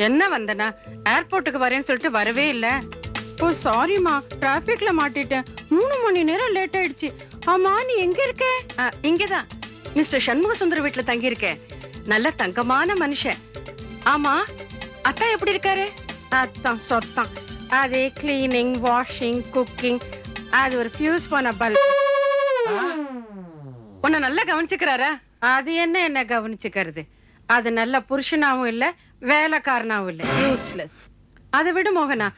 என்ன வந்தனா ஏர்போர்ட்டுக்கு வரேன்னு சொல்லிட்டு வரவே இல்ல. ஓ சாரிமா, டிராபிக்ல மாட்டிட்டேன். 3 மணி நேரம் லேட் ஆயிடுச்சு. ஆமா நீ எங்க இருக்க? இங்கதான் மிஸ்டர் சண்முக சுந்தர வீட்டுல தங்கி இருக்கேன். நல்ல தங்கமான மனுஷன். ஆமா அத்தா எப்படி இருக்காரு? அத்தான் சொத்தான். அதே கிளீனிங், வாஷிங், குக்கிங். அது ஒரு ஃபியூஸ் போன பல்ப். உன்னை நல்லா கவனிச்சுக்கிறாரா? அது என்ன கவனிச்சுக்கிறது? அது நல்ல புருஷனாவும் இல்ல, வேலைக்காரனாவும் இல்ல, யூஸ்லெஸ். அதை விட மோகனா,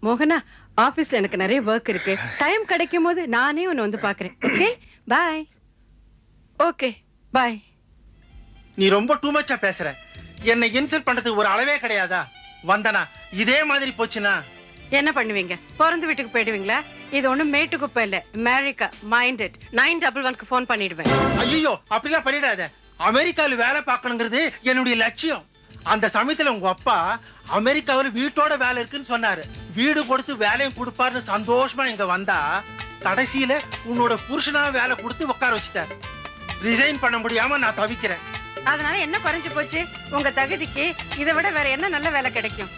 மோகனா ஆபீஸ்ல எனக்கு நிறைய ஒர்க் இருக்கு. டைம் கிடைக்கும் போது நானே உன்னை வந்து பாக்குறேன். Okay bye. Okay bye. நீ ரொம்ப டூ மச்சா பேசுற. என்னை இன்சல்ட் பண்றதுக்கு ஒரு அளவே கிடையாதா? வந்தனா இதே மாதிரி போச்சுனா என்ன பண்ணுவீங்க? பிறந்த வீட்டுக்கு போயிடுவீங்களா? இது ஒண்ணும் மேட்டு குப்பை இல்ல, அமெரிக்கா. மைண்டட். 911க்கு போன் பண்ணிடுவேன். ஐயோ அப்படிலாம் பண்ணிடாத. அமெரிக்காவில் வேலை பார்க்கணுங்கிறது என்னுடைய லட்சியம். அந்த சமயத்துல உங்க அப்பா அமெரிக்காவில் வீட்டோட வேலை இருக்குன்னு சொன்னாரு. வீடு கொடுத்து வேலையும் கொடுப்பாருன்னு சந்தோஷமா இங்க வந்தா கடைசியில உன்னோட புருஷனா வேலை கொடுத்து உட்கார வச்சுட்டாரு. ரிசைன் பண்ண முடியாம நான் தவிக்கிறேன். அதனால என்ன குறைஞ்சு போச்சு? உங்க தகுதிக்கு இதை விட வேற என்ன நல்ல வேலை கிடைக்கும்?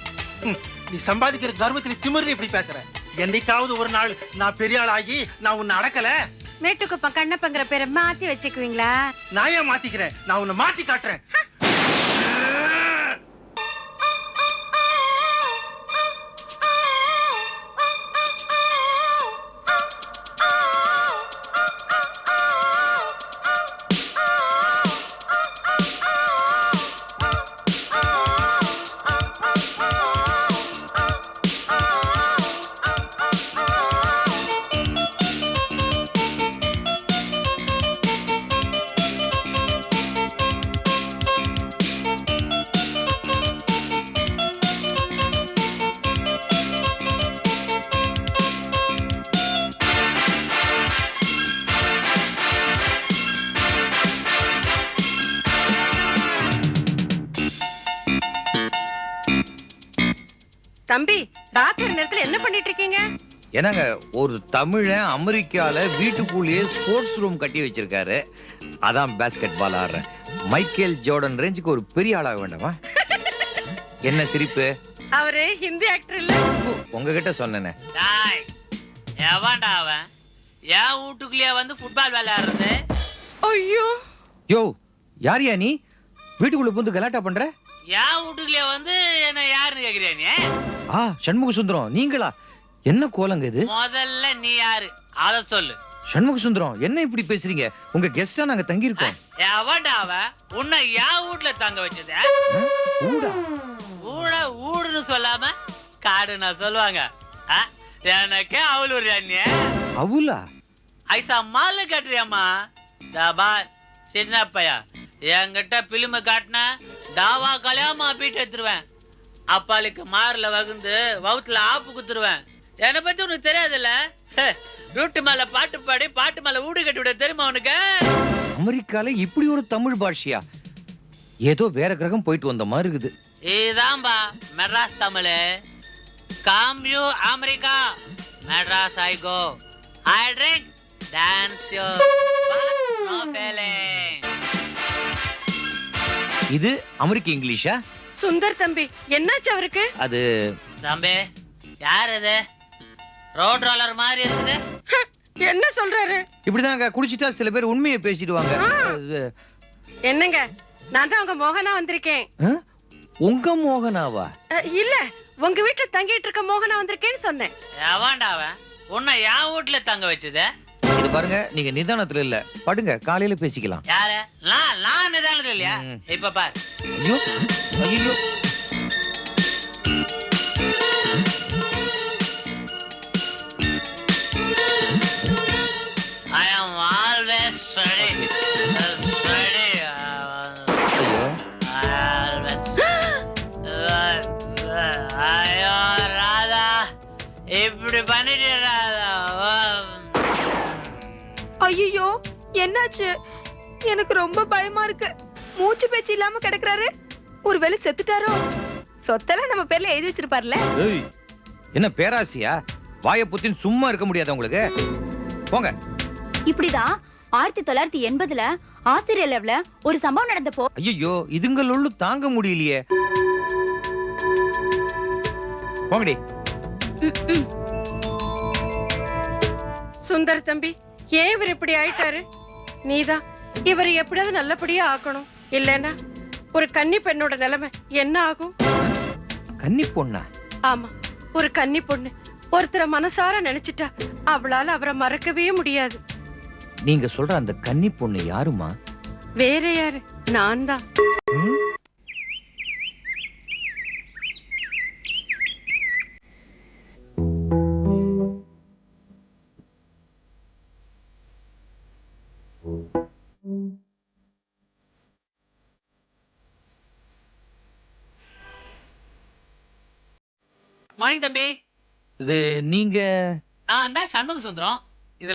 நீ சம்பாதிக்கிற கர்வத்தில் திமிர்ல இப்படி பேசுற. என்னைக்காவது ஒரு நாள் நான் பெரிய ஆள் ஆகி நான் உன்னை அடக்கல. மேட்டுக்குப்பம் கண்ணப்பங்கிற பேரை மாத்தி வச்சுக்குவீங்களா? நான் ஏன் மாத்திக்கிறேன்? நான் உன்னை மாத்தி காட்டுறேன். தம்பி, ராத்திரி நேரத்துல என்ன பண்ணிட்டு இருக்கீங்க? என்னங்க, ஒரு தமிழன் அமெரிக்கால வீட்டுக்குள்ளேயே ஸ்போர்ட்ஸ் ரூம் கட்டி வச்சிருக்காரு. அதான் பாஸ்கெட் பால் ஆடுறேன். மைக்கேல் ஜோர்டன் ரேஞ்சுக்கு ஒரு பெரிய ஆளாக வேண்டாமா? என்ன சிரிப்பு? அவரு ஹிந்தி ஆக்டர் இல்ல? உங்ககிட்ட சொன்னேனே. எவன்டா அவன்? என் வீட்டுக்குள்ளேயே வந்து ஃபுட்பால் விளையாடுறது? ஐயோ யோ, யாரியா நீ? வீட்டுக்குள்ள புந்து கலாட்டா பண்ற? என் வீட்டுக்குள்ளேயே வந்து என்ன யாருன்னு கேக்குறியா நீ? சண்முக சுந்தரம் நீங்களா? என்ன கோலங்க இது? முதல்ல நீ யாரு அத சொல்லு. சண்முக சுந்தரம், என்ன இப்படி பேசுறீங்க? உங்க கெஸ்டா நாங்க தங்கி இருக்கோம். எவன்டா அவன்? உன்னை என் வீட்டுல தங்க வச்சது? ஊடா ஊடுன்னு சொல்லாம காடுனா சொல்லுவாங்க. எனக்கே அவளூர் அண்ணே. அவுலா ஐசா மாலு கட்டுறியம்மா. தபார் சின்ன பையா, என்கிட்ட பிலிம காட்டின தாவா கல்யாணமா பீட்டு எடுத்துருவேன். அப்பாளுக்கு மாறுல வகுந்து வவுத்துல ஆப்பு குத்துருவேன். என்னை பத்தி உனக்கு தெரியாதுல்ல? ரூட்டு மேல பாட்டு பாடி பாட்டு மேல ஊடு கட்டி விட தெரியுமா உனக்கு? அமெரிக்கால இப்படி ஒரு தமிழ் பாஷையா? ஏதோ வேற கிரகம் போயிட்டு வந்த மாதிரி இருக்குது. இதுதான்பா Madras Tamil. Come you America, Madras I go, I drink dance you no feeling. இது அமெரிக்க இங்கிலீஷா? சுந்தர் தம்பி, என்னாச்சு அவருக்கு? அது தம்பி, யார் இது? ரோட் ரோலர் மாதிரி இருக்குது. என்ன சொல்றாரு? இப்படிதாங்க குடிச்சிட்டா சில பேர் உண்மையை பேசிடுவாங்க. என்னங்க, நான் தான் உங்க மோகனா வந்திருக்கேன். உங்க மோகனாவா? இல்ல, உங்க வீட்டுல தங்கிட்டு இருக்க மோகனா வந்திருக்கேன்னு சொன்னேன். எவன்டா அவன்? உன்னை என் வீட்டுல தங்க வச்சது? இது பாருங்க, நீங்க நிதானத்துல இல்ல. படுங்க, காலையில பேசிக்கலாம். யாரு? நான் நிதானத்துல இல்லையா? இப்ப பாரு. ஐயோ ஐயோ, I am always ready. Ready. Always. ஐயோ ராதா, இப்படி பண்ணிட்டு ராதா. ஐயோ, என்னாச்சு? எனக்கு ரொம்ப பயமா இருக்கு. மூச்சு பேச்சு இல்லாம கிடக்குறாரு. ஒருவேளை செத்துட்டாரோ? சொத்தெல்லாம் நம்ம பேர்ல எழுதி வச்சிருப்பார்ல. என்ன பேராசியா? வாய புத்தின் சும்மா இருக்க முடியாது உங்களுக்கு. போங்க. இப்படிதான் 1980ல ஆஸ்திரேலியாவுல ஒரு சம்பவம் நடந்தப்போ. ஐயோ, இதுங்கள தாங்க முடியலையே. போங்கடி. சுந்தர் தம்பி, ஏன் இவர் இப்படி ஆயிட்டாரு? நீதான் இவர் எப்படியாவது நல்லபடியா ஆக்கணும். இல்லைன்னா ஒரு கன்னி பெண்ணோட நிலைமை என்ன ஆகும்? கன்னி பொண்ணா? ஆமா, ஒரு கன்னி பொண்ணு ஒருத்தரை மனசார நினைச்சிட்டா அவளால அவரை மறக்கவே முடியாது. நீங்க சொல்ற அந்த கன்னி பொண்ணு யாருமா? வேற யாரு? நான் தான். மார்னிங் தம்பி. இது நீங்க? நான் தான் சண்முக சுந்தரம்.